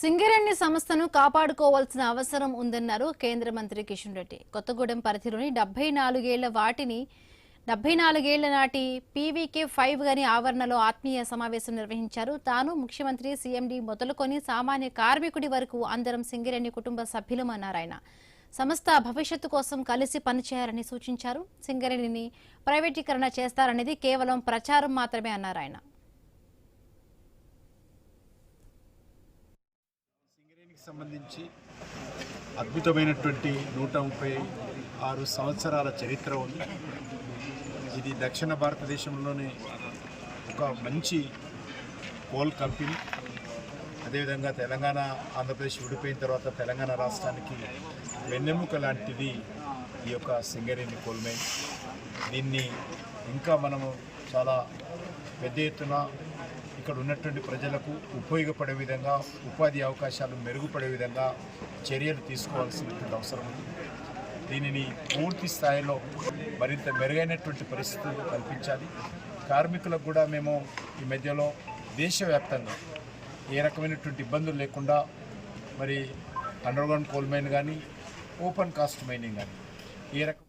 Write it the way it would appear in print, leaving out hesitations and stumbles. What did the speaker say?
సింగరేణి సంస్థను కాపాడుకోవాల్సిన అవసరం ఉందన్నారు కేంద్ర మంత్రి కిషన్ రెడ్డి. కొత్తగూడెం పరిధిలోని 74 ఏళ్ల నాటి పీవీకే 5 గని ఆవరణలో ఆత్మీయ సమావేశం నిర్వహించారు. తాను ముఖ్యమంత్రి సీఎండీ మొదలుకొని సామాన్య కార్మికుడి వరకు అందరం సింగరేణి కుటుంబ సభ్యులమన్నారు ఆయన. సంస్థ భవిష్యత్తు కోసం కలిసి పనిచేయాలని సూచించారు. సింగరేణిని ప్రైవేటీకరణ చేస్తారనేది కేవలం ప్రచారం మాత్రమే అన్నారు ఆయన. సంబంధించి అద్భుతమైనటువంటి 136 సంవత్సరాల చరిత్ర ఉంది. ఇది దక్షిణ భారతదేశంలోనే ఒక మంచి కోల్ కంపెనీ. అదేవిధంగా తెలంగాణ ఆంధ్రప్రదేశ్ విడిపోయిన తర్వాత తెలంగాణ రాష్ట్రానికి వెన్నెముక లాంటిది ఈ యొక్క సింగరేణి కోల్ మైన్. దీన్ని ఇంకా మనము చాలా పెద్ద ఎత్తున ఇక్కడ ఉన్నటువంటి ప్రజలకు ఉపయోగపడే విధంగా, ఉపాధి అవకాశాలు మెరుగుపడే విధంగా చర్యలు తీసుకోవాల్సినటువంటి అవసరం ఉంది. దీనిని పూర్తి స్థాయిలో మరింత మెరుగైనటువంటి పరిస్థితులు కల్పించాలి. కార్మికులకు కూడా మేము ఈ మధ్యలో దేశవ్యాప్తంగా ఏ రకమైనటువంటి ఇబ్బందులు లేకుండా మరి అండర్గ్రౌండ్ కోల్ మైన్ కానీ, ఓపెన్ కాస్ట్ మైనింగ్ కానీ ఏ రకం